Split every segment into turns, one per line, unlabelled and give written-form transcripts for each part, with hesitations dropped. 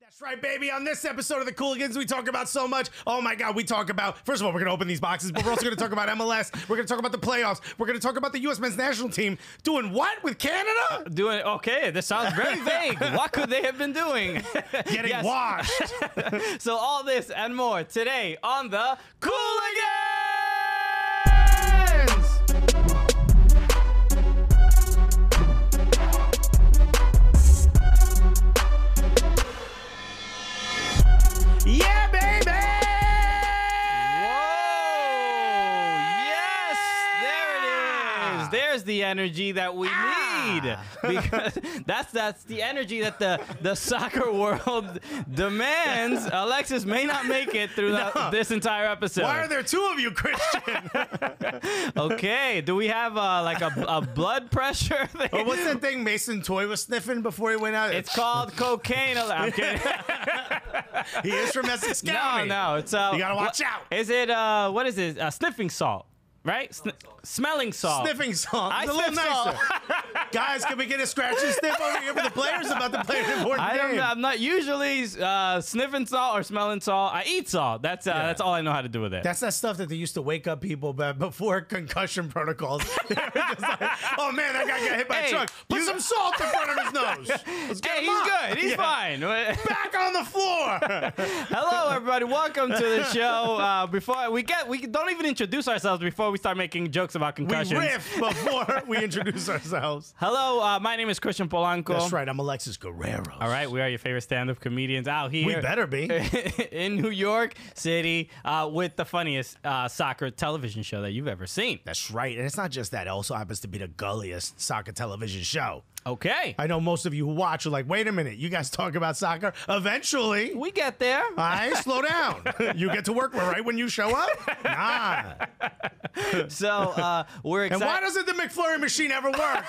That's right, baby. On this episode of the Cooligans, we talk about so much. Oh my God, we talk about, first of all, we're going to open these boxes, but we're also going to talk about MLS. We're going to talk about the playoffs. We're going to talk about the U.S. men's national team doing what with Canada?
Okay, this sounds very vague. What could they have been doing?
Getting washed.
So all this and more today on the Cooligans!
Yeah, baby!
Whoa! Yes, there it is. There's the energy that we need, because that's the energy that the soccer world demands. Alexis may not make it through this entire episode.
Why are there two of you, Christian?
Okay, do we have like a blood pressure thing?
Oh, what's that thing Mason Toy was sniffing before he went out?
It's called cocaine. I'm kidding.
He is from Essex County.
No, it's
you gotta watch out.
Is it what is it? Sniffing salt, right? Smelling salt.
Sniffing salt.
I
It's a little
sniff
nicer.
salt.
Guys, can we get a scratch and sniff over here for the players about to play an important game?
I'm not usually sniffing salt or smelling salt. I eat salt. That's all I know how to do with it.
That's that stuff that they used to wake up people before concussion protocols. They were just like, oh man, that guy got hit by a truck. Put some salt in front of his nose. Let's get him
He's
up.
good. He's fine.
Back on the floor.
Hello, everybody. Welcome to the show. Before we don't even introduce ourselves before we start making jokes about concussions.
We riff before we introduce ourselves.
Hello, my name is Christian Polanco.
That's right. I'm Alexis Guerrero.
All right, we are your favorite stand-up comedians out here.
We better be.
In New York City with the funniest soccer television show that you've ever seen.
That's right. And it's not just that. It also happens to be the gulliest soccer television show.
Okay.
I know most of you who watch are like, wait a minute, you guys talk about soccer? Eventually.
We get there.
All right, slow down. You get to work right when you show up? Nah.
So we're excited.
And why doesn't the McFlurry machine ever work?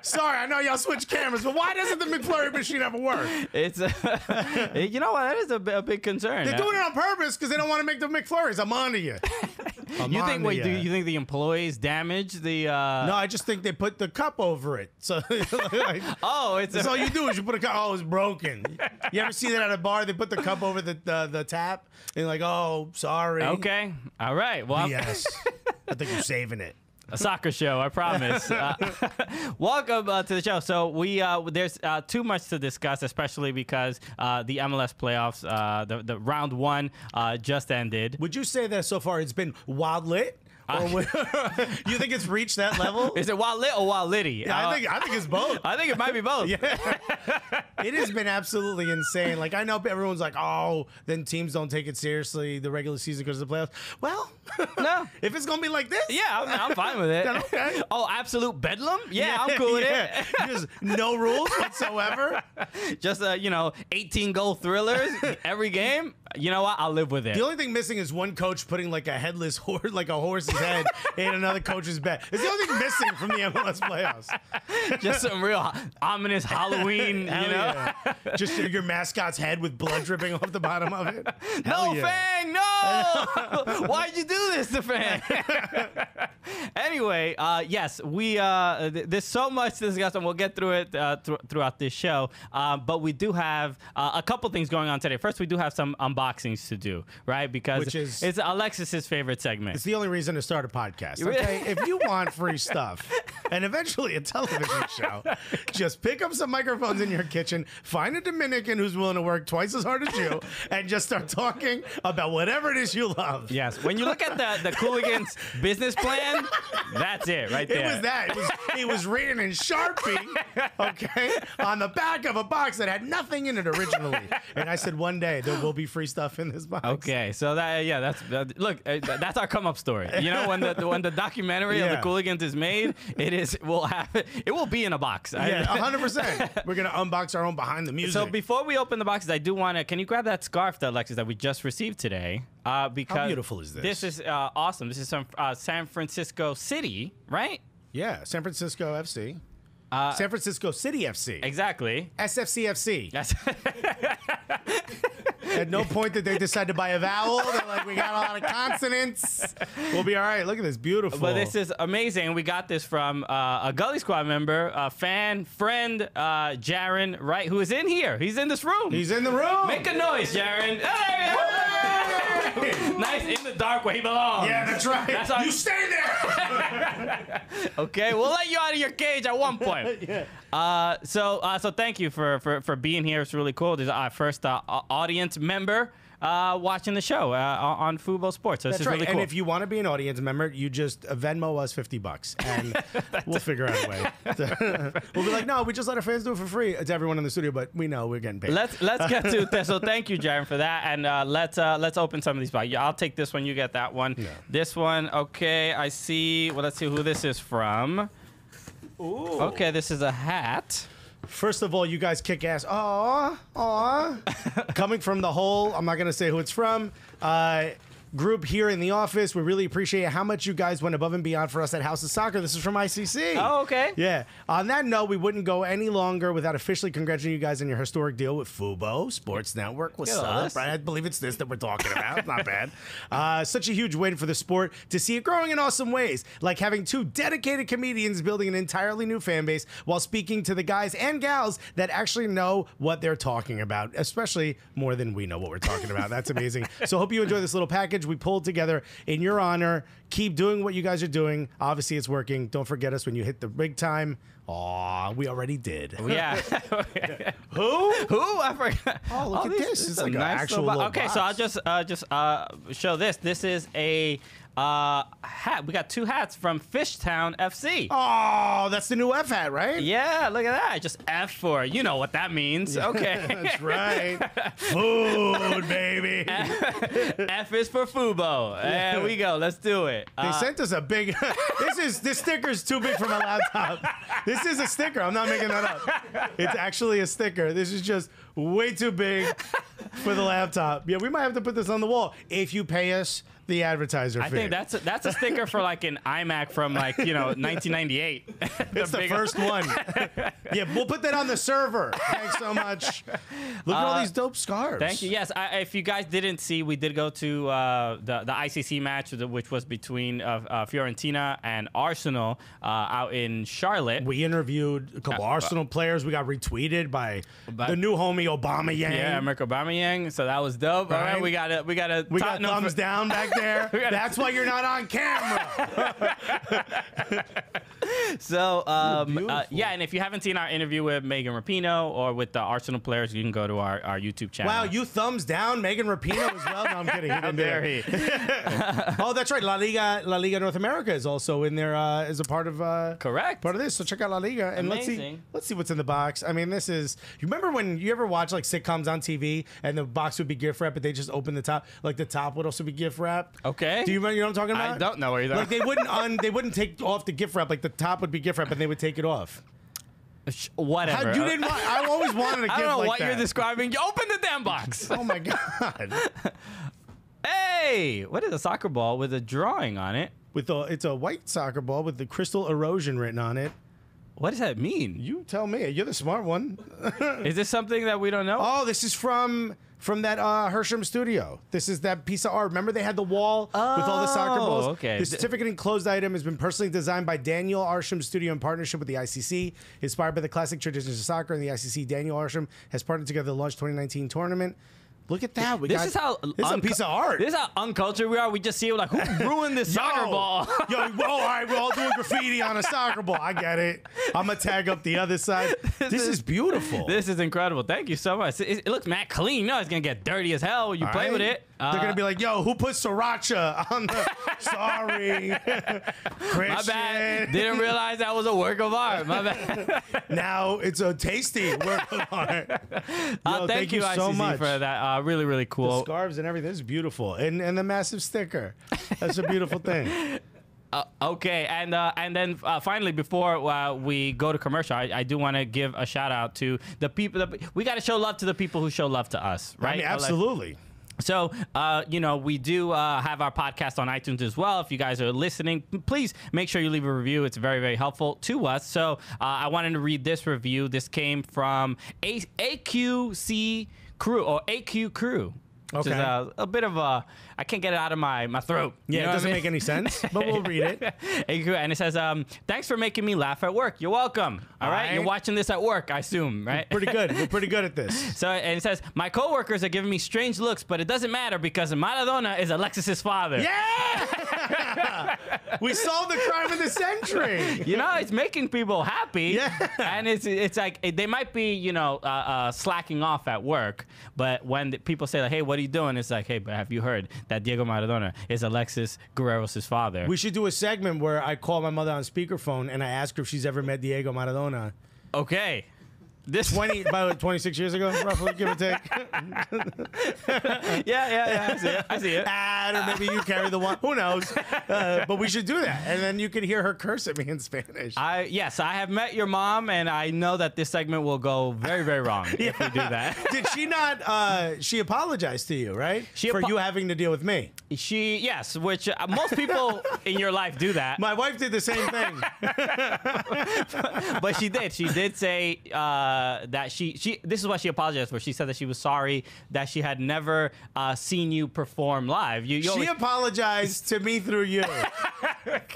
Sorry, I know y'all switch cameras, but why doesn't the McFlurry machine ever work?
It's you know what? That is a big concern.
They're doing it on purpose because they don't want to make the McFlurries. I'm on to you.
You think? Wait, do you think the employees damage the?
No, I just think they put the cup over it. So, like, that's all you do is you put a cup. Oh, it's broken. You ever see that at a bar? They put the cup over the tap, and like, oh, sorry.
Okay, all right. Well,
yes, I think you're saving it.
A soccer show, I promise. Welcome to the show. So there's too much to discuss, especially because the MLS playoffs, the round one just ended.
Would you say that so far it's been wild lit? Or you think it's reached that level?
Is it wild lit or wild litty?
Yeah, I think it's both.
I think it might be both.
Yeah. It has been absolutely insane. Like, I know everyone's like, oh, then teams don't take it seriously, the regular season because of the playoffs. Well, no. If it's going to be like this.
Yeah, I'm fine with it.
Then okay.
Oh, absolute bedlam? Yeah, I'm cool with it.
Just no rules whatsoever.
Just, 18-goal thrillers every game. You know what? I'll live with it.
The only thing missing is one coach putting like a headless horse, like a horse's head in another coach's bed. It's the only thing missing from the MLS playoffs.
Just some real ominous Halloween,
Yeah. Just your mascot's head with blood dripping off the bottom of it.
No, Fang, no! Why'd you do this to Fang? Anyway, yes, there's so much to discuss, and we'll get through it throughout this show. But we do have a couple things going on today. First, we do have some unboxings to do, right? Because it's Alexis's favorite segment.
It's the only reason to start a podcast, okay? If you want free stuff and eventually a television show, just pick up some microphones in your kitchen, find a Dominican who's willing to work twice as hard as you, and just start talking about whatever it is you love.
Yes. When you look at the Cooligans business plan, that's it right there.
It was that. It was written in Sharpie, okay, on the back of a box that had nothing in it originally. And I said, one day there will be free stuff in this box.
Okay, so that's our come up story. You know, when the documentary of the Cooligans is made, it will be in a box.
Yeah, 100%. We're gonna unbox our own behind the music.
So before we open the boxes, I do want to. Can you grab that scarf, Alexis, that we just received today? Because
how beautiful is this?
This is awesome. This is from San Francisco City, right?
Yeah, San Francisco FC. San Francisco City FC.
Exactly.
SFCFC.
That's
At no point did they decide to buy a vowel. They're like, we got a lot of consonants. We'll be all right. Look at this. Beautiful.
But this is amazing. We got this from a Gully Squad member, a fan, friend, Jaron, right, who is in here. He's in this room.
He's in the room.
Make a noise, Jaron. Hey! Nice in the dark where he belongs.
Yeah, that's right.
That's our...
You stay there.
Okay, we'll let you out of your cage at one point. Yeah. So thank you for being here. It's really cool. This is our first audience member watching the show on Fubo Sports. So this is really cool.
And if you want to be an audience member, you just Venmo us $50, and we'll figure out a way. We'll be like, no, we just let our fans do it for free. It's everyone in the studio, but we know we're getting paid.
Let's get to this. So thank you, Jaron, for that, and let's open some of these boxes. Yeah, I'll take this one. You get that one. Yeah. This one, okay. I see. Well, let's see who this is from. Ooh. Okay, this is a hat.
First of all, you guys kick ass. Aw. Coming from the whole, I'm not going to say who it's from, group here in the office. We really appreciate how much you guys went above and beyond for us at House of Soccer. This is from ICC.
Oh, okay.
Yeah. On that note, we wouldn't go any longer without officially congratulating you guys on your historic deal with Fubo Sports Network. What's up? Right? I believe it's this that we're talking about. Not bad. Such a huge win for the sport to see it growing in awesome ways, like having two dedicated comedians building an entirely new fan base while speaking to the guys and gals that actually know what they're talking about, especially more than we know what we're talking about. That's amazing. So hope you enjoy this little package we pulled together in your honor. Keep doing what you guys are doing. Obviously, it's working. Don't forget us when you hit the big time. Aw, we already did.
Yeah.
Who?
I forgot.
Oh, look at this. It's like an actual little
okay,
box.
so I'll just show this. This is a hat. We got two hats from Fishtown FC.
Oh, that's the new F hat, right?
Yeah, look at that. Just F for, you know what that means. Okay.
That's right. Food, baby.
F is for Fubo. There we go. Let's do it.
They sent us a big, this sticker's too big for my laptop. This is a sticker. I'm not making that up. It's actually a sticker. This is just way too big for the laptop. Yeah, we might have to put this on the wall if you pay us the advertiser fee.
I think that's a sticker for like an iMac from 1998.
It's the first one. Yeah, we'll put that on the server. Thanks so much. Look at all these dope scarves.
Thank you. Yes, if you guys didn't see, we did go to the ICC match, which was between Fiorentina and Arsenal out in Charlotte.
We interviewed a couple Arsenal players. We got retweeted by the new homie Aubameyang.
Yeah, Mark Aubameyang. So that was dope. Right? All right, we got thumbs
down back there. That's why you're not on camera.
So, yeah, and if you haven't seen our interview with Megan Rapinoe or with the Arsenal players, you can go to our YouTube channel.
Wow, you thumbs down Megan Rapinoe as well? No, I'm kidding. How dare he? Oh, that's right. La Liga North America is also in there as a part of part of this. So check out La Liga and let's see what's in the box. I mean, this is. You remember when you ever watch like sitcoms on TV and the box would be gift wrap, but they just open the top, like the top would also be gift wrap.
Okay.
Do you remember? You know what I'm talking about?
I don't know what you're talking
about. Like they wouldn't take off the gift wrap. Like the top would be gift wrap, and they would take it off.
Whatever.
You didn't want, I always wanted a gift like that.
I don't know what you're describing. You open the damn box.
Oh my god.
Hey, what is a soccer ball with a drawing on it?
It's a white soccer ball with the crystal erosion written on it.
What does that mean?
You tell me. You're the smart one.
Is this something that we don't know?
Oh, this is from that Hersham studio. This is that piece of art. Remember they had the wall with all the soccer balls?
Okay.
The certificate enclosed item has been personally designed by Daniel Arsham Studio in partnership with the ICC. Inspired by the classic traditions of soccer and the ICC, Daniel Arsham has partnered together to launch 2019 tournament. Look at that.
This is a piece of art. This is how uncultured we are. We just see it like, who ruined this soccer ball?
All right, we're all doing graffiti on a soccer ball. I get it. I'm going to tag up the other side. This is beautiful.
This is incredible. Thank you so much. It looks mad clean. No, it's going to get dirty as hell when you play with it.
They're going to be like, yo, who put sriracha on the... Sorry. Christian.
My bad. Didn't realize that was a work of art. My bad.
Now it's a tasty work of art. Yo, thank you so much
for that. Really, really cool.
The scarves and everything. This is beautiful. And the massive sticker. That's a beautiful thing.
Okay, and then finally, before we go to commercial, I do want to give a shout out to the people. We got to show love to the people who show love to us, right?
I mean, absolutely.
So, you know, we do have our podcast on iTunes as well. If you guys are listening, please make sure you leave a review. It's very, very helpful to us. So I wanted to read this review. This came from AQC Crew, or AQ Crew. Which is a bit of a, I can't get it out of my throat.
Yeah, it doesn't make any sense, but we'll read it.
And it says, thanks for making me laugh at work. You're welcome. All right? You're watching this at work, I assume, right?
Pretty good. We're pretty good at this.
So, and it says, my coworkers are giving me strange looks, but it doesn't matter because Maradona is Alexis's father.
Yeah! We solved the crime of the century.
You know, it's making people happy.
Yeah.
And it's like, they might be, you know, slacking off at work, but when people say, like, hey, what are you doing? It's like, hey, but have you heard that Diego Maradona is Alexis Guerrero's father?
We should do a segment where I call my mother on speakerphone and I ask her if she's ever met Diego Maradona.
Okay. This
about 26 years ago, roughly, give or take.
Yeah. I see it.
Or maybe you carry the one. Who knows? But we should do that, and then you can hear her curse at me in Spanish.
Yes, I have met your mom, and I know that this segment will go very, very wrong if we do that.
Did she not? She apologized to you, right? For you having to deal with me.
Yes, which most people in your life do that.
My wife did the same thing.
But she did. She did say that she this is what she apologized for. She said that she was sorry that she had never seen you perform live.
She apologized to me through you.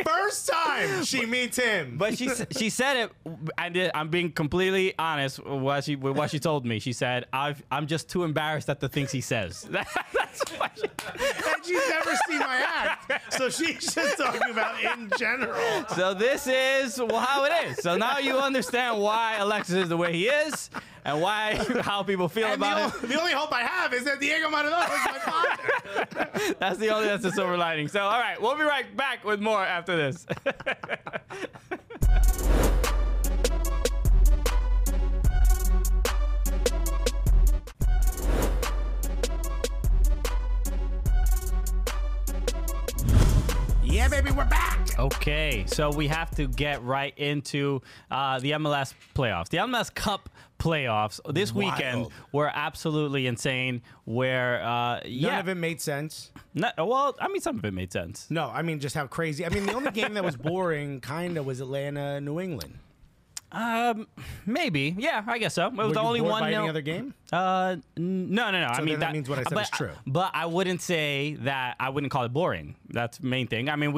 First time she meets him.
But she said it. I'm being completely honest with what she told me. She said, I'm just too embarrassed at the things he says. That's what
and she's never seen my act, so she's just talking about in general.
So this is how it is. So now you understand why Alexis is the way he is, and how people feel about it.
The only hope I have is that Diego Maradona is my father.
That's the silver lining. So, all right, we'll be right back with more after this.
Yeah, baby, we're back.
Okay, so we have to get right into the MLS playoffs. The MLS Cup playoffs this weekend were absolutely insane. Where
none of it made sense.
Well, I mean, some of it made sense.
No, I mean just how crazy. I mean, the only game that was boring kind of was Atlanta, New England.
Maybe. Yeah, I guess so. It was the only one.
Any other game?
No.
So I mean, that means what I said is true.
But I wouldn't say that. I wouldn't call it boring. That's the main thing. I mean,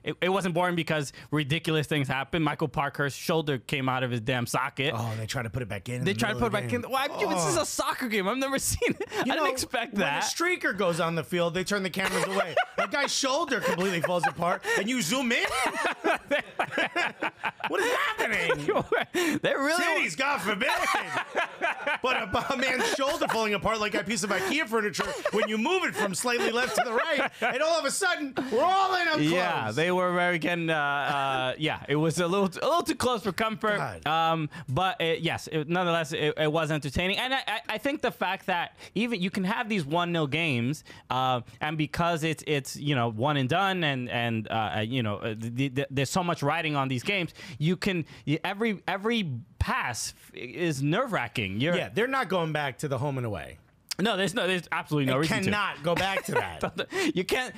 it wasn't boring because ridiculous things happened. Michael Parkhurst's shoulder came out of his damn socket.
Oh, they tried to put it back in.
They tried to put it back in. Why? This is a soccer game. I've never seen it. I didn't expect that.
When a streaker goes on the field, they turn the cameras away. That guy's shoulder completely falls apart, and you zoom in. What is happening?
They're really
titties, God forbid. But a man's shoulder falling apart like a piece of IKEA furniture when you move it from slightly left to the right, and all of a sudden we're all in up close.
Yeah, they were very it was a little too close for comfort. But nonetheless, it was entertaining, and I think the fact that even you can have these 1-0 games, and because it's one and done, and there's so much riding on these games, every pass is nerve-wracking.
Yeah, they're not going back to the home and away.
No, there's absolutely no reason to.
Cannot go back to that.
You can't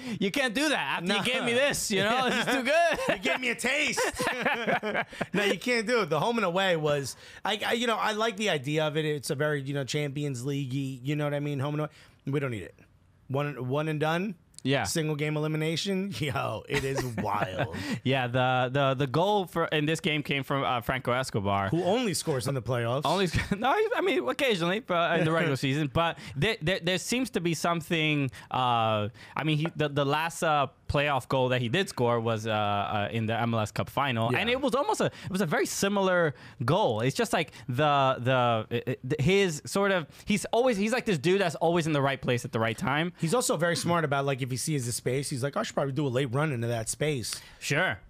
do that after you gave me this. This is too good.
You gave me a taste. No, you can't do it. The home and away was, I like the idea of it. It's a very Champions League-y, you know what I mean? Home and away. We don't need it. One and done.
Yeah,
single game elimination. Yo, it is wild.
Yeah, the goal in this game came from Franco Escobar,
who only scores in the playoffs.
Occasionally in the regular season, but there seems to be something. The last playoff goal that he did score was in the MLS Cup final, and it was a very similar goal. It's just like he's like this dude that's always in the right place at the right time.
He's also very smart about if he sees the space, he's like, I should probably do a late run into that space.
Sure.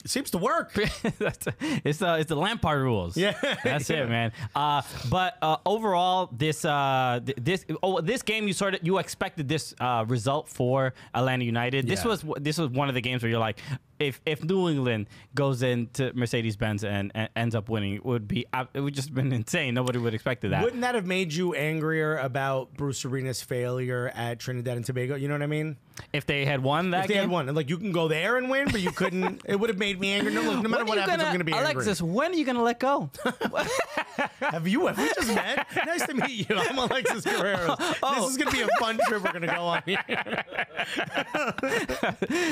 It seems to work.
It's the Lampard rules.
Yeah,
that's it, man. But overall, this game, you expected this result for Atlanta United.
Yeah.
This was one of the games where you're like, if New England goes into Mercedes-Benz and ends up winning, it would just been insane. Nobody would have expected that.
Wouldn't that have made you angrier about Bruce Arena's failure at Trinidad and Tobago? You know what I mean?
If they had won that
If they
game?
had won. And, like, you can go there and win, but you couldn't. It would have made me angry. No, look, no matter what happens, I'm going to be angry.
Alexis, when are you going to let go?
Have we just met? Nice to meet you. I'm Alexis Guerrero. This is going to be a fun trip we're going to go on here.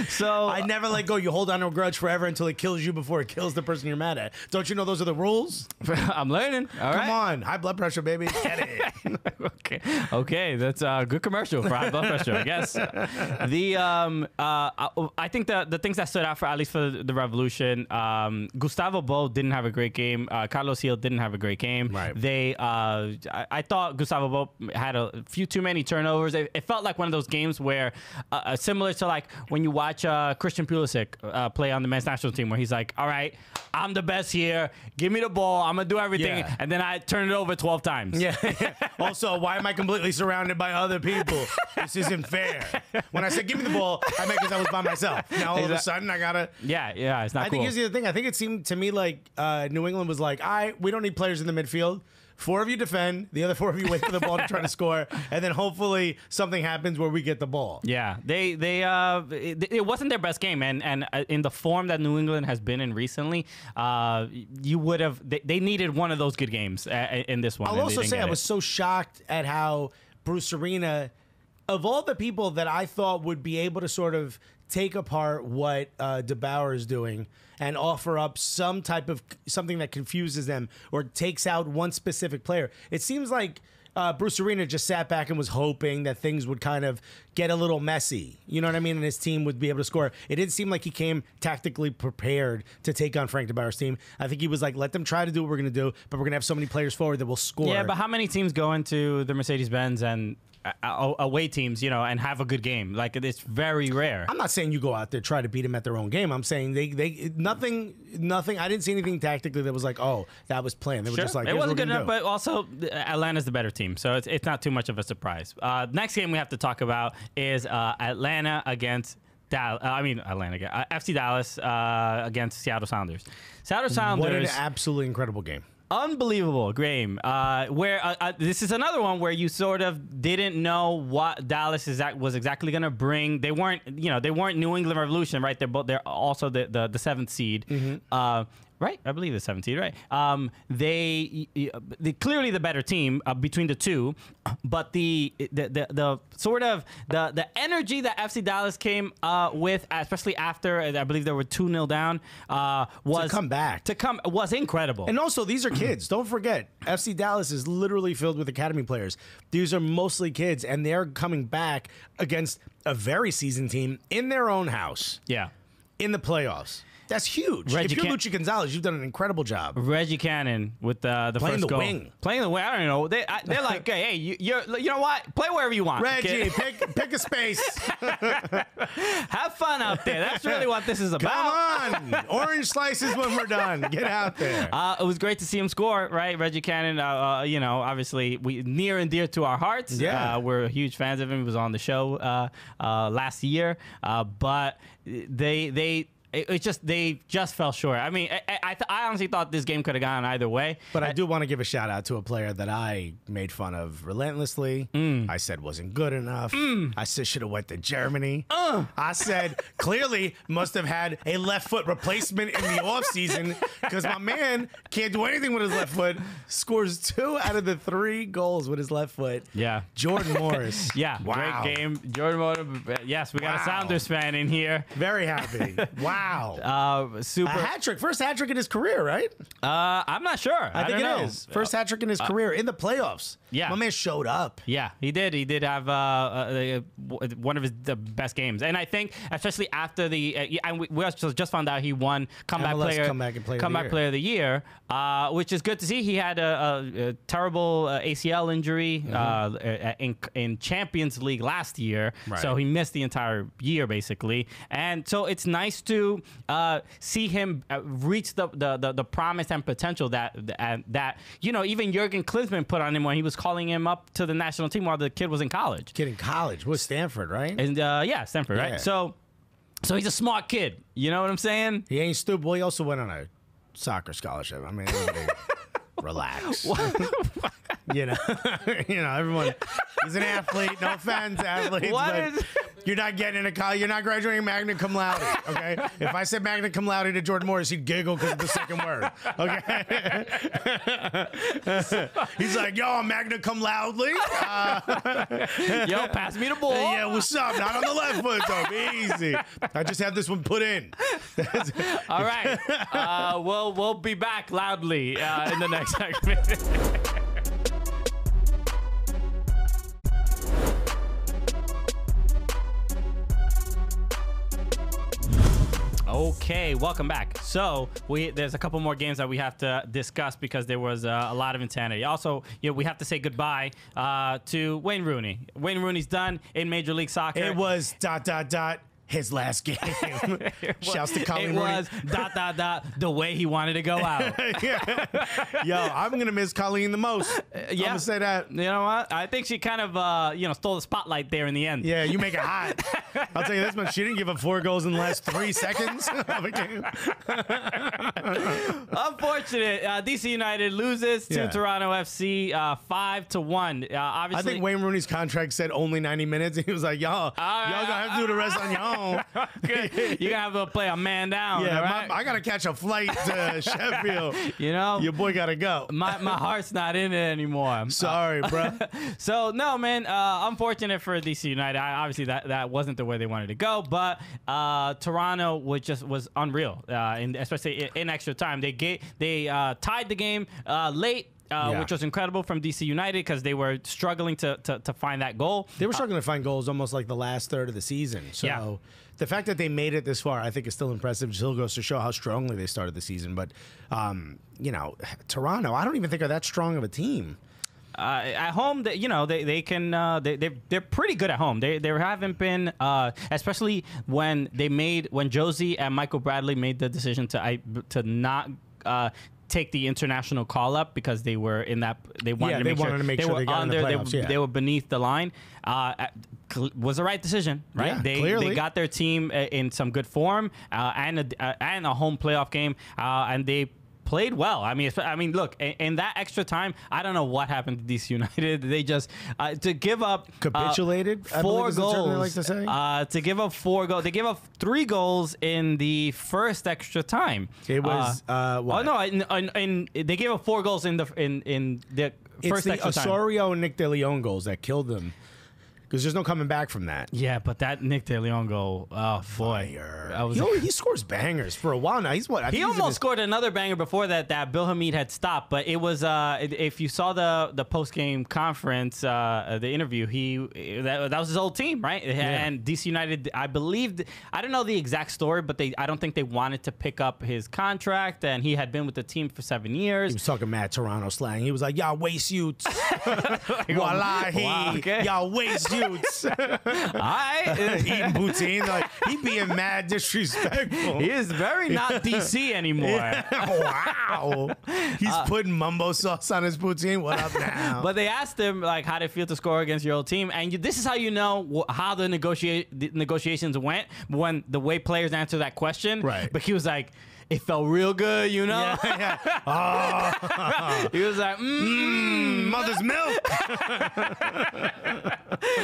So
I never let go. You hold on to a grudge forever until it kills you before it kills the person you're mad at. Don't you know those are the rules?
I'm learning. All right.
Come on. High blood pressure, baby. Get it.
Okay. That's a good commercial for high blood pressure, I guess. I think the things that stood out for, at least for the Revolution, Gustavo Bo didn't have a great game. Carlos Gil didn't have a great game.
Right.
I thought Gustavo Bo had a few too many turnovers. It felt like one of those games where, similar to like when you watch Christian Pulisic play on the men's national team, where he's like, all right, I'm the best here. Give me the ball. I'm going to do everything.
Yeah.
And then I turn it over 12 times.
Yeah. Also, why am I completely surrounded by other people? This isn't fair. When I said give me the ball, I meant because I was by myself. Now all of a sudden I gotta.
Yeah, it's not cool.
I think here's the other thing. I think it seemed to me like New England was like, we don't need players in the midfield. 4 of you defend, the other 4 of you wait for the ball to try to score, and then hopefully something happens where we get the ball.
Yeah, it wasn't their best game, and in the form that New England has been in recently, you would have they needed one of those good games in this one.
I'll also say I was so shocked at how Bruce Arena, of all the people that I thought would be able to sort of take apart what DeBauer is doing and offer up some type of something that confuses them or takes out one specific player. It seems like Bruce Arena just sat back and was hoping that things would kind of get a little messy. You know what I mean? And his team would be able to score. It didn't seem like he came tactically prepared to take on Frank DeBauer's team. I think he was like, let them try to do what we're going to do, but we're going to have so many players forward that will score.
Yeah, but how many teams go into the Mercedes-Benz and away teams, and have a good game? Like, it's very rare.
I'm not saying you go out there try to beat them at their own game. I'm saying they nothing. I didn't see anything tactically that was like, oh, that was planned. They were just like,
it wasn't good enough,
do.
but also Atlanta's the better team, so it's not too much of a surprise. Next game we have to talk about is Atlanta against FC Dallas against Seattle Sounders. Seattle Sounders.
What an absolutely incredible game.
Unbelievable game. Where this is another one where you sort of didn't know what Dallas was exactly going to bring. They weren't New England Revolution, right? They're also the 7th seed. Mm-hmm. Right, I believe the 7th seed, right? They clearly the better team between the two, but the sort of the energy that FC Dallas came with, especially after I believe they were 2-0 down, was
to come back.
Was incredible.
And also, these are kids. Don't forget, FC Dallas is literally filled with academy players. These are mostly kids, and they're coming back against a very seasoned team in their own house.
Yeah,
in the playoffs. That's huge. If you're Luchi Gonzalez, you've done an incredible job.
Reggie Cannon with the
playing
first
the
goal.
Wing.
Playing the wing. I don't know. They're like, hey, you know what? Play wherever you want.
Reggie, pick a space.
Have fun out there. That's really what this is about.
Come on. Orange slices when we're done. Get out there.
It was great to see him score, right? Reggie Cannon, obviously near and dear to our hearts.
Yeah.
We're huge fans of him. He was on the show last year. But they just fell short. I mean, I honestly thought this game could have gone either way.
But I do want to give a shout out to a player that I made fun of relentlessly. I said wasn't good enough. I said should have went to Germany. I said clearly must have had a left foot replacement in the offseason because my man can't do anything with his left foot. Scores 2 out of the 3 goals with his left foot.
Yeah.
Jordan Morris.
Yeah.
Wow.
Great game. Jordan Morris. Yes, we got a Sounders fan in here.
Very happy. Wow.
Super.
A hat trick. First hat trick in his career, right?
I'm not sure.
I think
don't
it
know.
is. First hat trick in his career in the playoffs.
Yeah.
My man showed up.
Yeah, he did. He did have one of the best games. And I think, especially after and we just found out he won Comeback Player of the Year, which is good to see. He had a terrible ACL injury in Champions League last year. Right. So he missed the entire year, basically. And so it's nice to see him reach the promise and potential that even Jurgen Klinsmann put on him when he was calling him up to the national team while the kid was in college.
Kid in college with Stanford, right?
And Stanford, right?
Yeah.
So So he's a smart kid. You know what I'm saying?
He ain't stupid. Well, he also went on a soccer scholarship. I mean, relax. You know, everyone. He's an athlete. No offense, athletes. But you're not getting into college. You're not graduating magna cum laude. Okay. If I said magna cum laude to Jordan Morris, he'd giggle because of the second word. Okay. He's like, yo, I'm magna cum loudly.
Yo, pass me the ball.
Yeah, what's up? Not on the left foot, though. Be easy. I just have this one put in.
All right. We'll be back loudly in the next segment. Okay, welcome back. So there's a couple more games that we have to discuss because there was a lot of insanity. Also, we have to say goodbye to Wayne Rooney. Wayne Rooney's done in Major League Soccer.
It was ... his last game. Shouts to Colin Rooney.
It was ... the way he wanted to go out.
Yeah. Yo, I'm gonna miss Colleen the most. I'm gonna say that.
You know what? I think she kind of stole the spotlight there in the end.
Yeah, you make it hot. I'll tell you this much: she didn't give up 4 goals in the last 3 seconds of a game.
Unfortunate. DC United loses to Toronto FC 5-1. Obviously,
I think Wayne Rooney's contract said only 90 minutes, and he was like, y'all gonna have to do the rest on your own.
You're gonna have to play a man down.
Yeah,
right?
I gotta catch a flight to Sheffield. Your boy gotta go.
My heart's not in it anymore.
Sorry, bro.
So no, man. Unfortunate for DC United. Obviously, that wasn't the way they wanted to go. But Toronto was unreal, especially in extra time. They tied the game late. Which was incredible from DC United because they were struggling to find that goal.
They were struggling to find goals almost like the last third of the season. So the fact that they made it this far, I think, is still impressive. It still goes to show how strongly they started the season. But, Toronto, I don't even think are that strong of a team.
At home, they're pretty good at home. They haven't been, especially when Josie and Michael Bradley made the decision to not take the international call up because they were in that they wanted to make sure they got under, in the playoffs, they were beneath the line. Was the right decision, right?
Yeah,
they got their team in some good form and a home playoff game, and they played well. I mean, look, in that extra time, I don't know what happened to DC United. They just to give up
capitulated
4 goals.
They like to say.
To give up 4 goals, they gave up 3 goals in the first extra time.
It was what?
Oh no, they gave up 4 goals in the first extra time.
Osorio and Nick De Leon goals that killed them. Because there's no coming back from that.
Yeah, but that Nick De Leon goal, oh boy.
He scores bangers for a while now.
He almost scored another banger before that Bill Hamid had stopped. But it was, if you saw the post-game conference, the interview, that was his old team, right? Yeah. And DC United, I believe, I don't know the exact story, but I don't think they wanted to pick up his contract. And he had been with the team for 7 years.
He was talking mad Toronto slang. He was like, y'all waste youths. Wallahi. Okay. Y'all waste youths. Eating poutine, like he being mad disrespectful.
He is very not DC anymore.
Wow, he's putting mumbo sauce on his poutine. What up now?
But they asked him like, how did it feel to score against your old team? And this is how you know how the negotiations went when the way players answer that question.
Right.
But he was like, it felt real good, you know?
Yeah. Oh.
He was like,
mother's milk.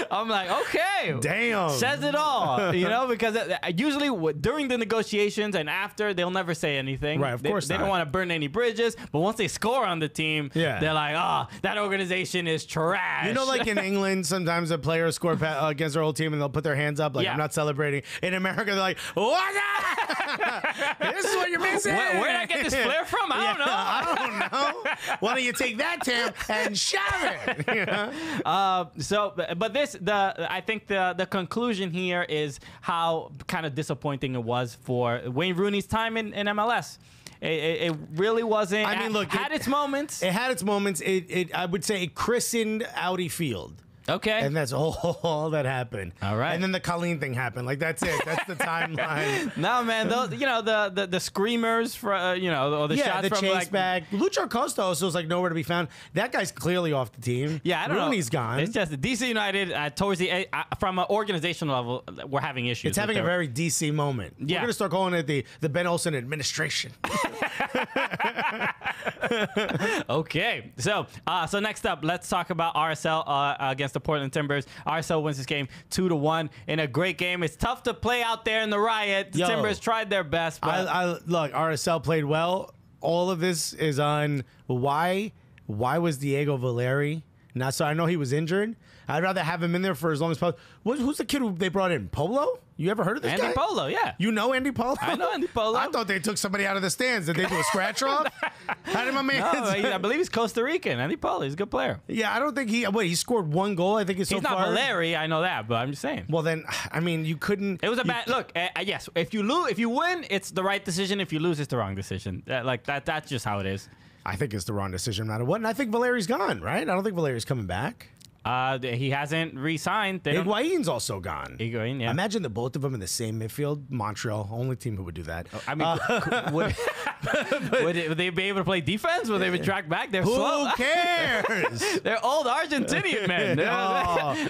I'm like, okay.
Damn.
Says it all, because usually during the negotiations and after, they'll never say anything.
Right, of course
They don't want to burn any bridges, but once they score on the team, they're like, that organization is trash.
Like in England, sometimes a player score against their old team and they'll put their hands up like, I'm not celebrating. In America, they're like, this is what you're missing.
Where did I get this flair from? I
don't know. Why don't you take that, Tim, and shove it?
I think the conclusion here is how kind of disappointing it was for Wayne Rooney's time in MLS. It really wasn't.
I mean, look,
had its moments.
It had its moments. I would say it christened Audi Field.
Okay.
And that's all that happened.
All right.
And then the Colleen thing happened. Like, that's it. That's the timeline.
No, man. Those, the screamers for or the shots
the
from
chase
like
back. Lucho Costa also was like nowhere to be found. That guy's clearly off the team.
Yeah, I don't know.
Rooney's gone.
It's just DC United towards the from an organizational level, we're having issues.
It's having a very DC moment.
Yeah.
We're gonna start calling it the Ben Olsen administration.
Okay, so next up, let's talk about RSL against the Portland Timbers. RSL wins this game 2-1 in a great game. It's tough to play out there in the riot. The Timbers tried their best, but
look, RSL played well. All of this is on why was Diego Valeri not? So I know he was injured. I'd rather have him in there for as long as possible. Who's the kid who they brought in? Polo? You ever heard of this guy?
Andy Polo, yeah.
You know Andy Polo?
I know Andy Polo.
I thought they took somebody out of the stands. Did they do a scratch off? How did my man?
No, I believe he's Costa Rican. Andy Polo, he's a good player.
Yeah, I don't think he scored one goal. I think he's
not Valeri, I know that, but I'm just saying.
Well, then, I mean, you couldn't.
It was a bad look. Yes, if you win, it's the right decision. If you lose, it's the wrong decision. That's just how it is.
I think it's the wrong decision no matter what. And I think Valeri's gone, right? I don't think Valeri's coming back.
He hasn't re-signed.
Higuain's also gone.
Higuain, yeah.
Imagine the both of them in the same midfield. Montreal, only team who would do that.
I mean, would they be able to play defense? Would they retract back? They're slow.
Who cares?
They're old Argentinian men.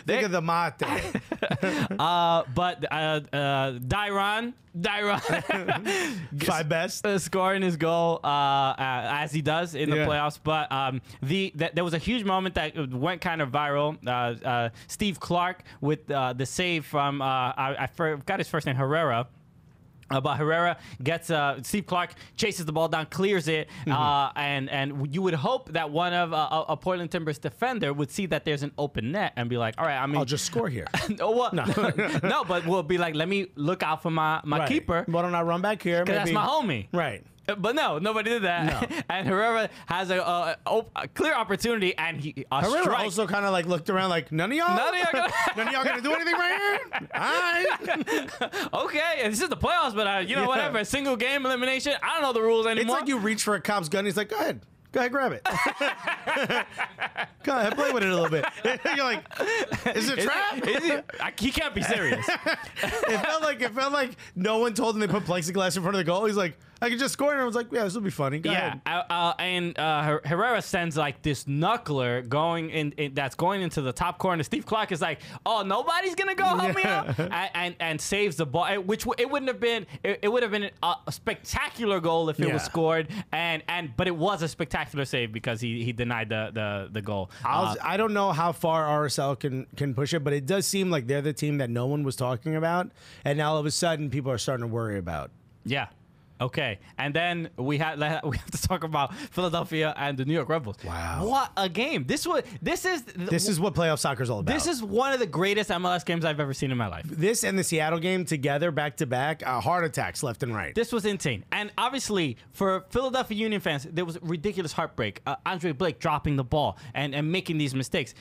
Think of the mate.
But Dairon
Five best
scoring his goal as he does in the playoffs. But there was a huge moment that went kind of viral. Steve Clark with the save from I forgot his first name, Herrera. But Herrera gets Steve Clark chases the ball down, clears it, and you would hope that one of a Portland Timbers defender would see that there's an open net and be like, all right,
I'll just score here.
No, but we'll be like, let me look out for my keeper.
Why don't I run back here?
Because that's my homie.
Right.
But no, nobody did that.
No.
And Herrera has a clear opportunity, and
Herrera
strike.
also kind of like looked around like, none of y'all gonna do anything right here? All right.
Okay, and this is the playoffs, but whatever. A single game elimination. I don't know the rules anymore.
It's like you reach for a cop's gun. He's like, go ahead, grab it. Go ahead, play with it a little bit. You're like, is it a trap?
He can't be serious.
It felt like no one told him they put plexiglass in front of the goal. He's like, I could just score, and I was like, yeah, this will be funny. Go ahead.
And Herrera sends like this knuckler that's going into the top corner. Steve Clark is like, oh, nobody's gonna go help me out, and saves the ball. Which it wouldn't have been. It would have been a spectacular goal if it was scored, but it was a spectacular save because he denied the goal.
I don't know how far RSL can push it, but it does seem like they're the team that no one was talking about, and now all of a sudden people are starting to worry about.
Yeah. Okay, and then we have to talk about Philadelphia and the New York Red Bulls.
Wow,
what a game! This is what
playoff soccer is all about.
This is one of the greatest MLS games I've ever seen in my life.
This and the Seattle game together, back to back, heart attacks left and right.
This was insane, and obviously for Philadelphia Union fans, there was ridiculous heartbreak. Andre Blake dropping the ball and making these mistakes.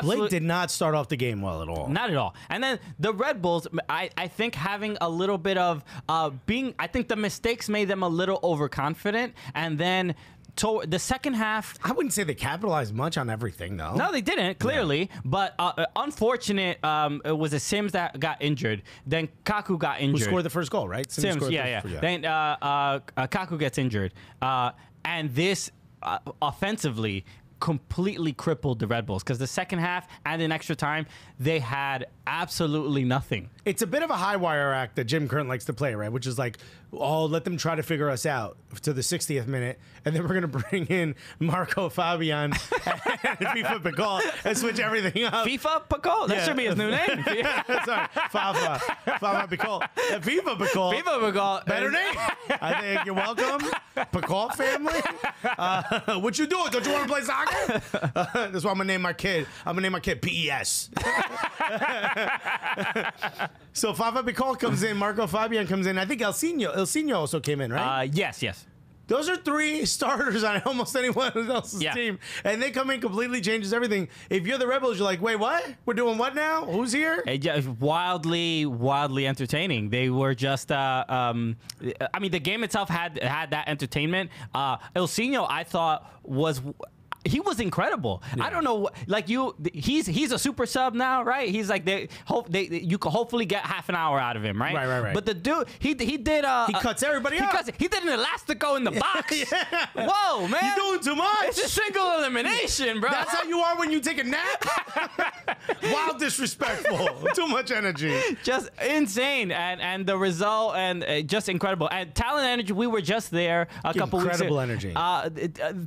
Blake did not start off the game well at all.
Not at all. And then the Red Bulls, I think having a little bit of I think the mistakes made them a little overconfident. And then the second half,
I wouldn't say they capitalized much on everything, though.
No, they didn't, clearly. Yeah. But unfortunate, it was a Sims that got injured. Then Kaku got injured.
Who scored the first goal, right?
Sims, yeah. Then Kaku gets injured. And this offensively completely crippled the Red Bulls because the second half and in extra time, they had absolutely nothing.
It's a bit of a high wire act that Jim Curtin likes to play, right? Which is like, oh, let them try to figure us out to the 60th minute, and then we're going to bring in Marco Fabian and FIFA Pacol and switch everything up.
FIFA Pacol? That should be his new name.
Sorry, Fafa Pacol. FIFA Pacol.
FIFA Pacol.
Better name. I think you're welcome. Pacol family. What you doing? Don't you want to play soccer? That's what I'm going to name my kid. I'm going to name my kid PES. So Fafa Pacol comes in, Marco Fabian comes in. I think El Sino also came in, right?
Yes.
Those are three starters on almost anyone else's team. And they come in, completely changes everything. If you're the Rebels, you're like, wait, what? We're doing what now? Who's here?
Wildly entertaining. They were just, I mean, the game itself had that entertainment. El Sino, I thought, was... he was incredible. I don't know, like he's a super sub now, right? He's like you could hopefully get half an hour out of him, right?
Right.
But the dude, he did
he cuts everybody up.
He did an elastico in the box. Whoa, man!
You're doing too much.
It's a single elimination, bro.
That's how you are when you take a nap. Wild disrespectful. Too much energy.
Just insane, and the result, and just incredible. And Talent Energy, we were just there a couple weeks ago.
Incredible energy.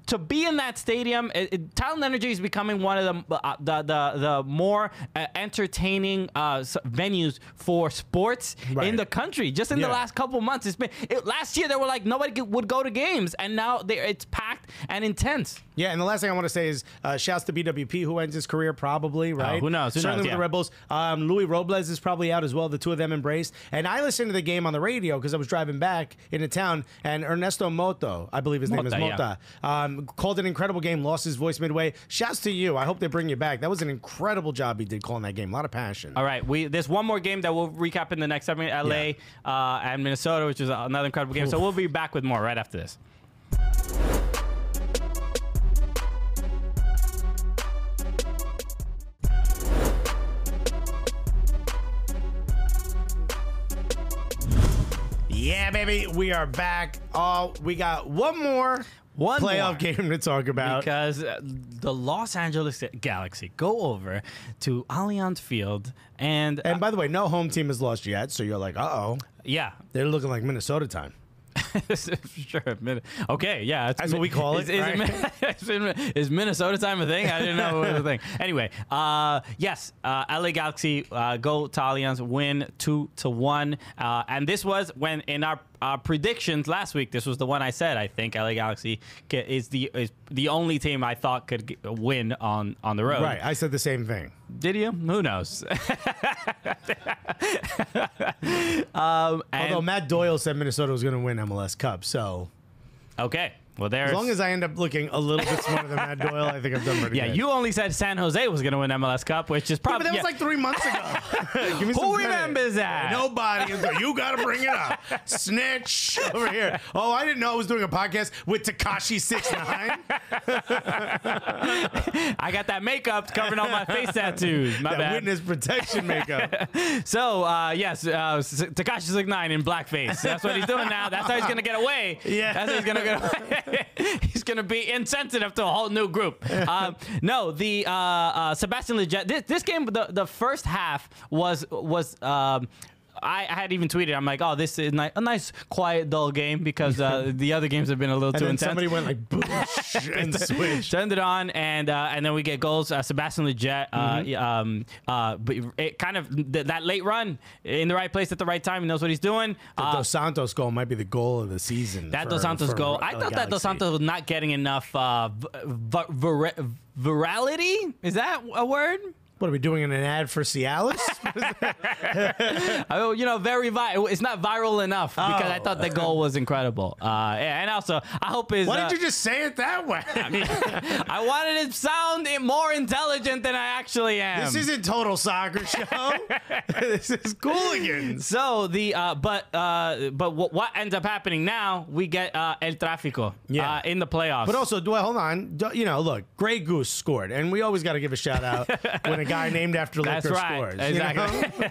To be in that stadium, Talent Energy is becoming one of the more entertaining venues for sports in the country. Just in the last couple months, last year they were like nobody would go to games, and now it's packed and intense.
Yeah, and the last thing I want to say is shouts to BWP, who ends his career probably, right?
Who knows?
Certainly with the Rebels. Louis Robles is probably out as well. The two of them embraced. And I listened to the game on the radio because I was driving back into town, and Ernesto Moto, I believe his name is Mota, called an incredible game, lost his voice midway. Shouts to you. I hope they bring you back. That was an incredible job he did calling that game. A lot of passion.
All right, there's one more game that we'll recap in the next segment, LA and Minnesota, which is another incredible game. So we'll be back with more right after this.
Yeah, baby, we are back. We got one more playoff game to talk about.
Because the Los Angeles Galaxy go over to Allianz Field. And
by the way, no home team has lost yet, so you're like, uh-oh.
Yeah.
They're looking like Minnesota time.
Sure. Okay, yeah.
That's what we call it.
Is Minnesota time a thing? I didn't know it was a thing. Anyway, yes, LA Galaxy go to Allianz, win 2-1. And this was when in our predictions last week, this was the one I said. I think LA Galaxy is the only team I thought could win on the road.
Right, I said the same thing.
Did you? Who knows?
Although Matt Doyle said Minnesota was going to win MLS Cup, so
okay. Well,
as long as I end up looking a little bit smarter than Matt Doyle, I think I've done pretty good.
Yeah, you only said San Jose was going to win MLS Cup, which is probably...
but that was like 3 months ago. Give me
Who remembers that?
Nobody. You got to bring it up. Snitch over here. Oh, I didn't know I was doing a podcast with Tekashi 6ix9ine.
I got that makeup covering all my face tattoos. My bad.
Witness protection makeup.
So, yes, Tekashi 6ix9ine in blackface. That's what he's doing now. That's how he's going to get away.
Yeah.
That's how he's going to get away. He's going to be insensitive to a whole new group. No, the Sebastian Lletget. This game, the first half was I had even tweeted, I'm like, oh, this is a nice, quiet, dull game because the other games have been a little too intense.
Somebody went like, boosh, and switched.
Turned it on, and then we get goals. Sebastian Lletget, but it kind of, that late run, in the right place at the right time. He knows what he's doing.
The Dos Santos goal might be the goal of the season.
That Dos Santos goal. I thought that Dos Santos was not getting enough virality. Is that a word?
What are we doing in an ad for Cialis?
Very viral. It's not viral enough because I thought the goal was incredible. And also, I hope
Why did you just say it that way?
I wanted it to sound more intelligent than I actually am.
This isn't Total Soccer Show. This is Cooligans.
So but what ends up happening now? We get El Tráfico in the playoffs.
But also, hold on. Look, Grey Goose scored, and we always got to give a shout out when a guy named after liquor scores.
Exactly.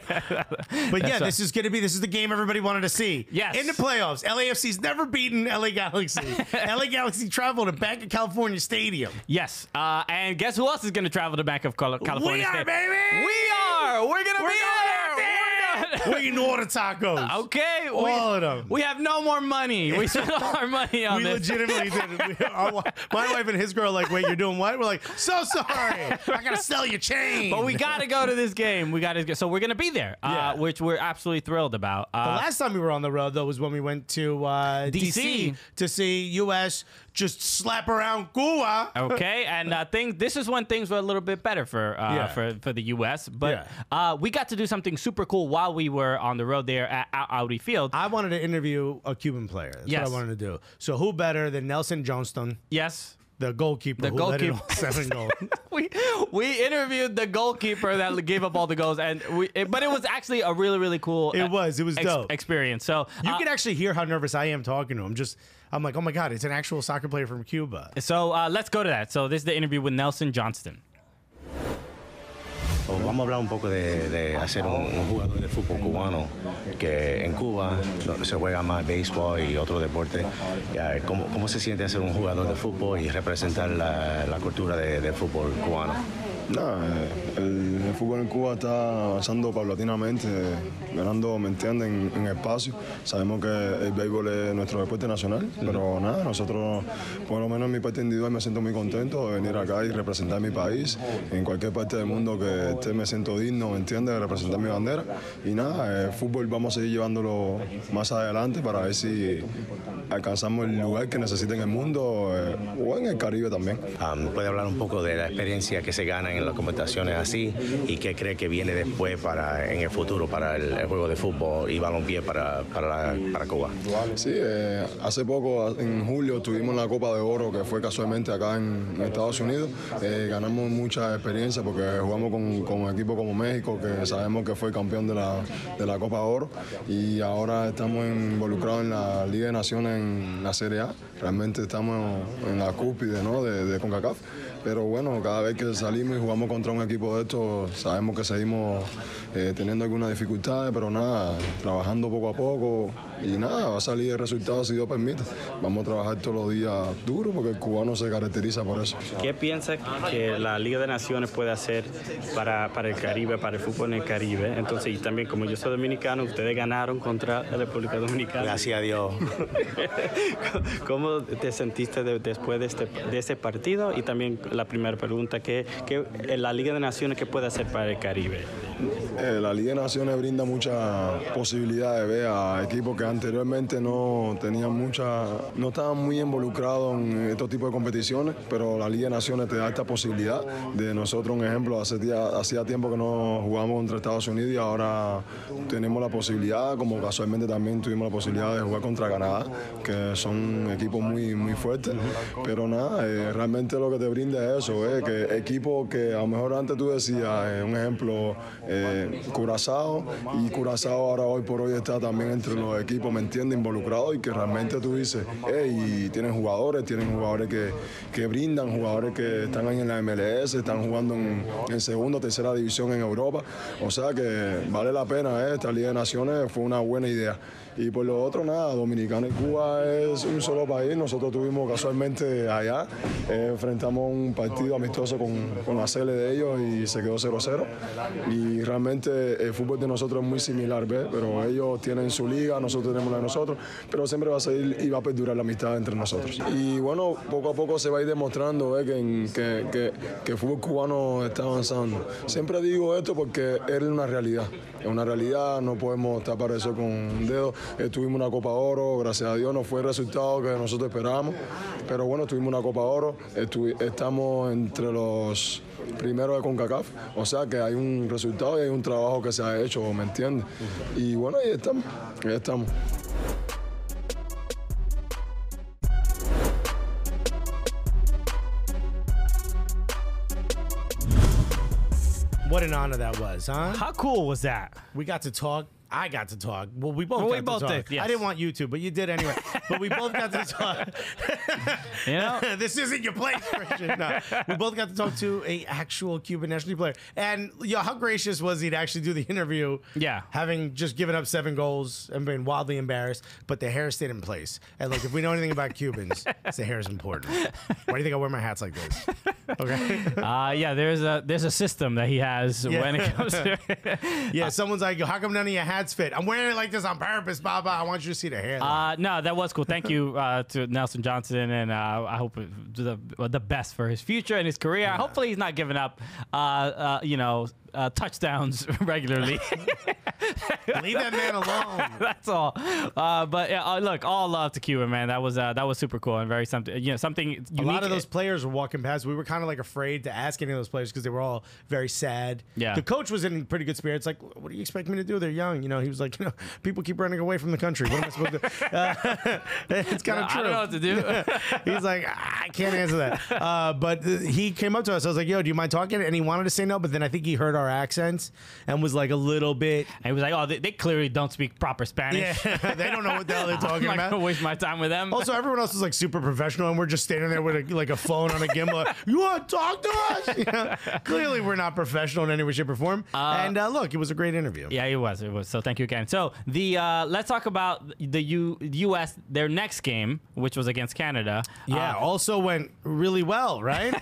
But yeah, this is the game everybody wanted to see.
Yes.
In the playoffs, LAFC's never beaten LA Galaxy. LA Galaxy traveled to Bank of California Stadium.
Yes. And guess who else is going to travel to Bank of California
We are,
Stadium?
baby!
We are! We're going to be there!
We're eating order tacos.
Okay.
All of them.
We have no more money. We spent all our money on this.
We legitimately did. My wife and his girl are like, wait, you're doing what? We're like, so sorry. I got to sell your chain.
But we got to go to this game. So we're going to be there, which we're absolutely thrilled about.
The last time we were on the road, though, was when we went to DC to see U.S. just slap around Cuba.
Okay, and this is when things were a little bit better for the U.S. But we got to do something super cool while we were on the road there at Audi Field.
I wanted to interview a Cuban player. That's what I wanted to do. So who better than Nelson Johnston?
Yes.
The goalkeeper who led it all 7 goals.
we interviewed the goalkeeper that gave up all the goals, but it was actually a really, really cool
It was dope
experience. So
you could actually hear how nervous I am talking to him. I'm like, oh my God, it's an actual soccer player from Cuba.
So let's go to that. So this is the interview with Nelson Johnston.
Vamos a hablar un poco de hacer un jugador de fútbol cubano, que en Cuba se juega más béisbol y otro deporte. ¿Cómo se siente ser un jugador de fútbol y representar la cultura del fútbol cubano?
Nada, el fútbol en Cuba está avanzando paulatinamente, ganando, ¿me entienden?, en espacio. Sabemos que el béisbol es nuestro deporte nacional, pero nada, nosotros, por lo menos en mi parte individual, me siento muy contento de venir acá y representar mi país. En cualquier parte del mundo que esté me siento digno, ¿me entiendes?, de representar mi bandera. Y nada, el fútbol vamos a seguir llevándolo más adelante para ver si alcanzamos el lugar que necesita en el mundo o en el Caribe también.
¿Puede hablar un poco de la experiencia que se gana en las competiciones así y qué cree que viene después en el futuro para el juego de fútbol y balompié para Cuba?
Sí, hace poco, en julio, tuvimos la Copa de Oro, que fue casualmente acá en Estados Unidos. Ganamos mucha experiencia porque jugamos con un equipo como México, que sabemos que fue campeón de la Copa de Oro, y ahora estamos involucrados en la Liga de Naciones, en la Serie A. Realmente estamos en la cúspide, ¿no?, de CONCACAF. Pero bueno, cada vez que salimos y jugamos contra un equipo de estos, sabemos que seguimos teniendo algunas dificultades, pero nada, trabajando poco a poco y nada, va a salir el resultado si Dios permite. Vamos a trabajar todos los días duro porque el cubano se caracteriza por eso.
¿Qué piensa que la Liga de Naciones puede hacer para el Caribe, para el fútbol en el Caribe? Entonces, y también como yo soy dominicano, ustedes ganaron contra la República Dominicana.
Gracias a Dios.
¿Cómo te sentiste después de ese partido? Y también la primera pregunta, ¿qué la Liga de Naciones qué puede hacer para el Caribe?
La Liga de Naciones brinda mucha posibilidad de ver a equipos que anteriormente no estaban muy involucrados en estos tipos de competiciones, pero la Liga de Naciones te da esta posibilidad de nosotros, un ejemplo, hacía tiempo que no jugábamos contra Estados Unidos y ahora tenemos la posibilidad, como casualmente también tuvimos la posibilidad de jugar contra Canadá, que son equipos muy, muy fuertes, pero nada, realmente lo que te brinda es eso, que equipos que a lo mejor antes tú decías, un ejemplo, Curazao, y Curazao ahora hoy por hoy está también entre los equipos, ¿me entiendes?, involucrados, y que realmente tú dices, y tienen jugadores que brindan, jugadores que están ahí en la MLS, están jugando en segunda o tercera división en Europa, o sea que vale la pena, esta Liga de Naciones fue una buena idea. Y por lo otro, nada, Dominicana y Cuba es un solo país. Nosotros tuvimos casualmente allá, enfrentamos un partido amistoso con la sede de ellos y se quedó 0-0. Y realmente el fútbol de nosotros es muy similar, ¿ves? Pero ellos tienen su liga, nosotros tenemos la de nosotros, pero siempre va a seguir y va a perdurar la amistad entre nosotros. Y bueno, poco a poco se va a ir demostrando que el fútbol cubano está avanzando. Siempre digo esto porque es una realidad. Es una realidad, no podemos tapar eso con un dedo. Tuvimos una Copa Oro, gracias a Dios no fue el resultado que nosotros esperábamos, pero bueno, tuvimos una Copa Oro, estamos entre los primeros de CONCACAF, o sea que hay un resultado y hay un trabajo que se ha hecho, ¿me entiendes? Y bueno, ahí estamos.
What an honor that was, huh?
How cool was that?
We got to talk. I got to talk. Well, we both got to talk.
Did, yes.
I didn't want you to, but you did anyway. But we both got to talk.
You know?
This isn't your place, Christian. No. We both got to talk to an actual Cuban national team player. And how gracious was he to actually do the interview?
Yeah.
Having just given up 7 goals and been wildly embarrassed, but the hair stayed in place. And look, if we know anything about Cubans, the hair is important. Why do you think I wear my hats like this? Okay.
Yeah, there's a system that he has when it comes to
yeah, someone's like, how come none of your hats fit? I'm wearing it like this on purpose, Baba. I want you to see the hair.
No, that was cool. Thank you to Nelson Johnston, and I hope the best for his future and his career. Yeah. Hopefully he's not giving up, touchdowns regularly.
Leave that man alone.
That's all. But yeah, look, all love to Cuba, man. That was super cool and very something unique.
A lot of those players were walking past. We were kind of like afraid to ask any of those players because they were all very sad.
Yeah.
The coach was in pretty good spirits. Like, what do you expect me to do? They're young. He was like, people keep running away from the country. What am I supposed to do? It's kind of true.
I don't know what to do.
He's like, I can't answer that. But he came up to us. I was like, yo, do you mind talking? And he wanted to say no, but then I think he heard our accents and was like a little bit.
And he was like, oh, they clearly don't speak proper Spanish.
Yeah, they don't know what the hell they're talking
I'm not
about.
gonna waste my time with them.
Also, everyone else is like super professional, and we're just standing there with a phone on a gimbal. Like, you want to talk to us? You know? Clearly, we're not professional in any way, shape, or form. And look, it was a great interview.
Yeah, it was. So thank you again. So let's talk about the U.S. Their next game, which was against Canada.
Yeah, also went really well, right?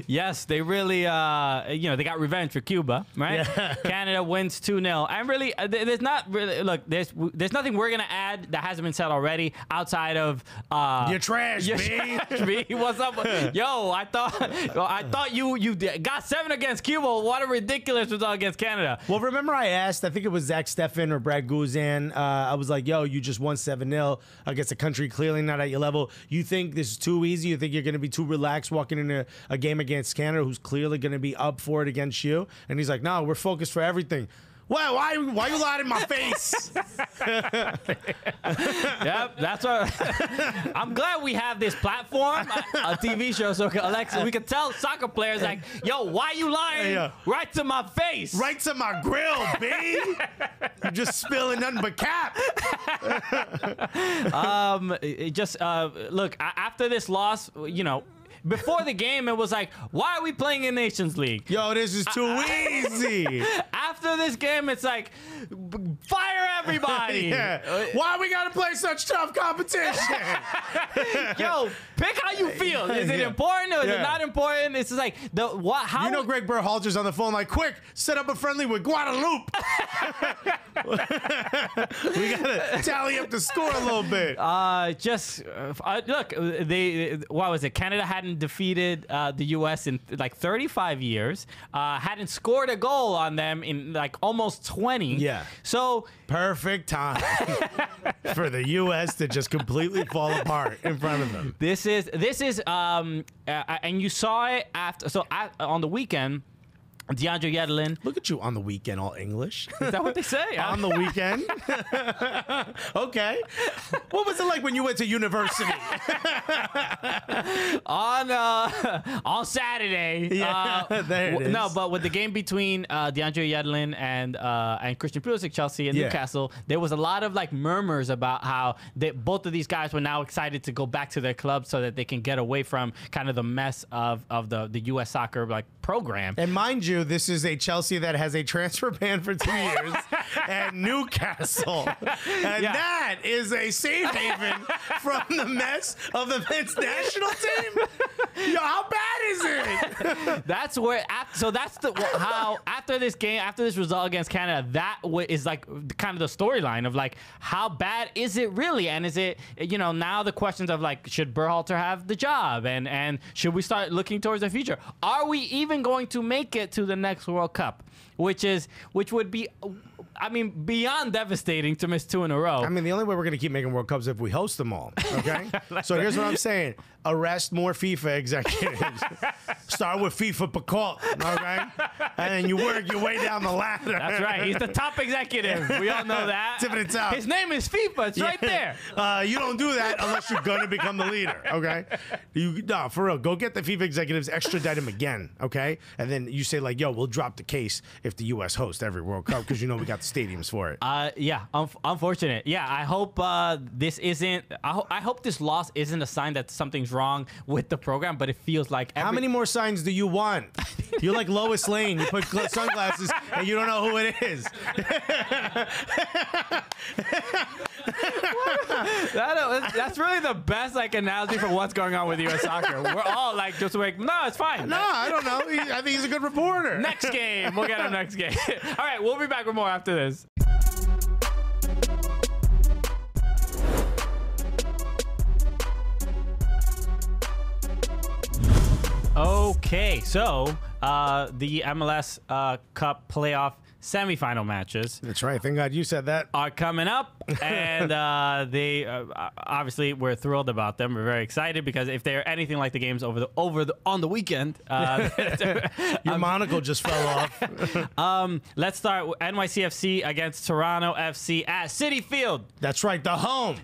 Yes, they really, they got revenge for Cuba, right?
Yeah.
Canada wins 2-0. And really, there's not really, look, there's nothing we're gonna add that hasn't been said already outside of
You're trash, B.
What's up? Yo, I thought you got 7 against Cuba. What a ridiculous result against Canada.
Well, remember I asked, I think it was Zach Steffen or Brad Guzan. I was like, yo, you just won 7-0 against a country clearly not at your level. You think this is too easy? You think you're going to be too relaxed walking into a game against Canada who's clearly going to be up for it against you? And he's like, no, we're focused for everything. Well, why you lying in my face?
Yep, that's what. I'm glad we have this platform, a TV show, so Alexis, we can tell soccer players like, "Yo, why you lying? Right to my face,
right to my grill, B. You're just spilling nothing but cap."
Look, after this loss, before the game, it was like, why are we playing in Nations League?
Yo, this is too easy.
After this game, it's like, fire everybody.
Yeah. Why we gotta play such tough competition?
Yo, pick how you feel. Is it important or is it not important? It's just like, how?
You know Greg Berhalter's on the phone like, quick, set up a friendly with Guadeloupe. We gotta tally up the score a little bit.
Look, what was it? Canada hadn't defeated the U.S. in like 35 years, hadn't scored a goal on them in like almost 20.
Yeah.
So
perfect time for the U.S. to just completely fall apart in front of them.
This is, and you saw it after. So on the weekend, DeAndre Yedlin.
Look at you on the weekend, all English.
Is that what they say?
On the weekend? Okay. What was it like when you went to university?
On Saturday.
Yeah, there it is.
No, but with the game between DeAndre Yedlin and Christian Pulisic, Chelsea and Newcastle, there was a lot of like murmurs about how both of these guys were now excited to go back to their clubs so that they can get away from kind of the mess of the U.S. soccer like program.
And mind you, this is a Chelsea that has a transfer ban for 2 years and Newcastle. And that is a safe haven from the mess of the men's national team. Yo, how bad is it?
That's where, so that's how after this game, after this result against Canada, that is like kind of the storyline of like, how bad is it really? And is it, now the questions of like, should Berhalter have the job? And should we start looking towards the future? Are we even going to make it to the next World Cup, which would be, I mean, beyond devastating to miss 2 in a row.
I mean, the only way we're going to keep making World Cups is if we host them all, okay? So here's what I'm saying. Arrest more FIFA executives. Start with FIFA Picot, okay? And then you work your way down the ladder.
That's right. He's the top executive. We all know that.
Tip of the top.
His name is FIFA. It's right there.
You don't do that unless you're going to become the leader, okay? No, for real. Go get the FIFA executives, extradite them again, okay? And then you say, like, yo, we'll drop the case if the U.S. hosts every World Cup because we got the stadiums for it.
Unfortunate. Yeah, I hope this isn't. I hope this loss isn't a sign that something's wrong with the program, but it feels like.
How many more signs do you want? You're like Lois Lane. You put sunglasses and you don't know who it is.
That's really the best like analogy for what's going on with U.S. soccer. We're all like just like, no, it's fine.
No, I don't know. I think he's a good reporter.
Next game, we'll get him next game. All right, we'll be back with more after this. Okay, so the MLS Cup playoff semifinal matches.
That's right. Thank God you said that.
Are coming up, and they obviously we're thrilled about them. We're very excited because if they're anything like the games on the weekend,
your monocle just fell off.
Let's start with NYCFC against Toronto FC at Citi Field.
That's right, the home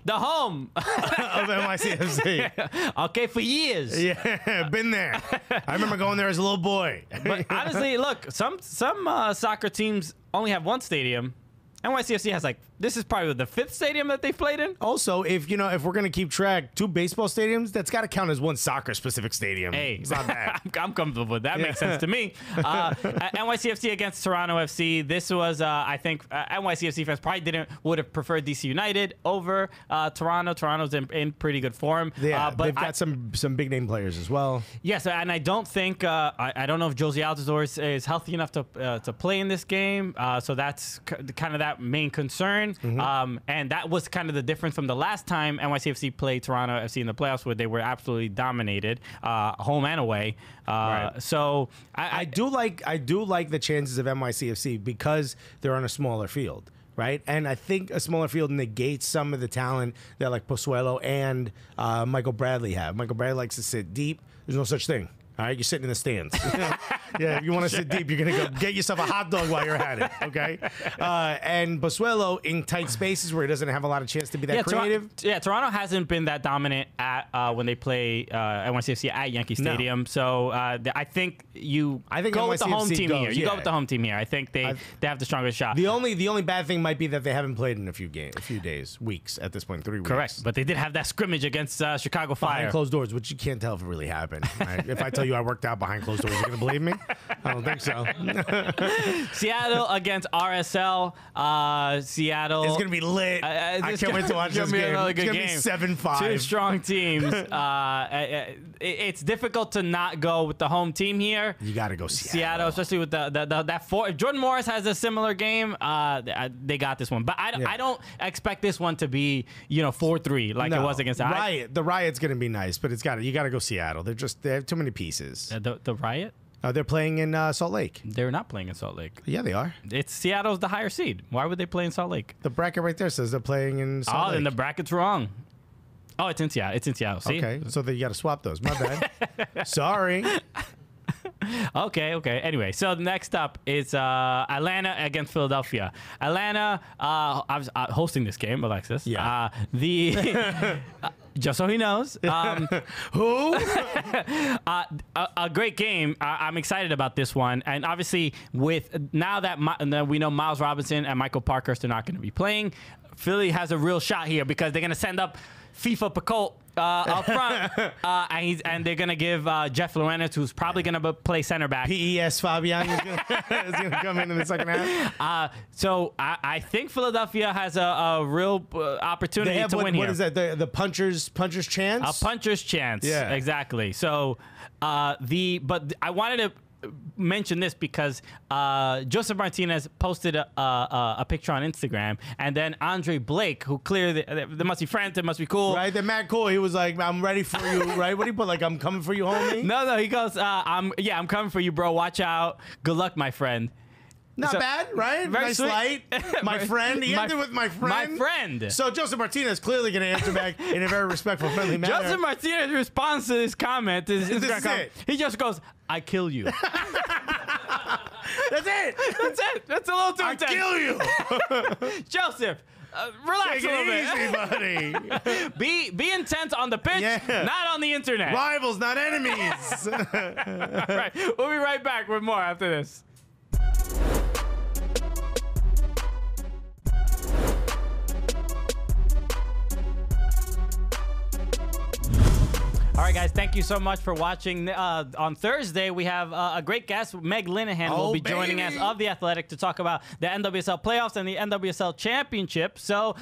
of
NYCFC.
Okay, for years.
Yeah, been there. I remember going there as a little boy.
But honestly, look, some soccer teams only have one stadium. NYCFC has this is probably the 5th stadium that they've played in.
Also, if we're gonna keep track, 2 baseball stadiums, that's got to count as one soccer specific stadium.
Hey,
it's not bad.
I'm comfortable with that. Makes sense to me. NYCFC against Toronto FC. This was, I think, NYCFC fans probably would have preferred DC United over Toronto. Toronto's in pretty good form.
Yeah,
but
they've got some big name players as well.
Yes, and I don't think I don't know if Josie Altidore is healthy enough to play in this game. So that's kind of that main concern. And that was kind of the difference from the last time NYCFC played Toronto FC in the playoffs, where they were absolutely dominated, home and away. Right. So I do like the chances of NYCFC because they're on a smaller field. Right, and I think a smaller field negates some of the talent that Pozuelo and Michael Bradley have. Michael Bradley likes to sit deep. There's no such thing. All right, you're sitting in the stands. Yeah, if you want to sit deep, you're going to go get yourself a hot dog while you're at it, okay? And Pozuelo in tight spaces where he doesn't have a lot of chance to be that creative. Toronto hasn't been that dominant at when they play NYCFC at Yankee Stadium. No. So I think go with the home team here. You go with the home team here. I think they have the strongest shot.
The only bad thing might be that they haven't played in a few days, weeks at this point, 3 weeks.
Correct, but they did have that scrimmage against Chicago Fire.
Behind closed doors, which you can't tell if it really happened. Right? If I tell you I worked out behind closed doors, you're going to believe me? I don't think so.
Seattle against RSL. Seattle.
It's going to be lit. I can't wait to watch this game. It's going to be 7-5.
2 strong teams. It's difficult to not go with the home team here.
You got to go
Seattle, especially with that 4. If Jordan Morris has a similar game, they got this one. But I don't expect this one to be 4-3 like it was against
Riot. The Riot's going to be nice, but you got to go Seattle. They have too many pieces.
The Riot?
They're playing in Salt Lake.
They're not playing in Salt Lake.
Yeah, they are.
It's Seattle's the higher seed. Why would they play in Salt Lake?
The bracket right there says they're playing in Salt Lake.
Oh, then the bracket's wrong. Oh, it's in Seattle. It's in Seattle. See?
Okay, so then you got to swap those. My bad. Sorry.
Okay. Anyway, so next up is Atlanta against Philadelphia. Atlanta, I was hosting this game, Alexis.
Yeah.
Just so he knows.
Who?
A great game. I'm excited about this one. And obviously, now that we know Miles Robinson and Michael Parkhurst are not going to be playing, Philly has a real shot here because they're going to send up FIFA Picoult up front, and they're going to give Jeff Lorenz, who's probably going to play center back.
P.E.S. Fabian is going to come in the second half.
So I think Philadelphia has a real opportunity to win here.
What is that? The puncher's chance?
A puncher's chance.
Yeah.
Exactly. So but I wanted to mention this because Joseph Martinez posted a picture on Instagram, and then Andre Blake, who clearly they must be friends, they must be cool,
right? They're mad cool. He was like, "I'm ready for you," right? What do you put? Like, "I'm coming for you, homie."
No, he goes, I'm coming for you, bro. Watch out. Good luck, my friend."
Not bad, right?
Very
nice
sweet.
light. My friend. He ended with my friend.
My friend.
So Joseph Martinez clearly going to answer back in a very respectful, friendly manner.
Joseph Martinez responds to this comment. He just goes, "I kill you."
That's it.
That's a little too intense.
I kill you.
Joseph, relax
Take
a little
it easy,
buddy. Be intense on the pitch, not on the internet.
Rivals, not enemies.
All right, we'll be right back with more after this. All right, guys, thank you so much for watching. On Thursday, we have a great guest. Meg Linehan will be joining us of The Athletic to talk about the NWSL playoffs and the NWSL championship. So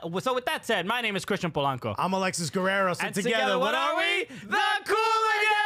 with that said, my name is Christian Polanco.
I'm Alexis Guerrero.
And together, what are we? The Cooligans!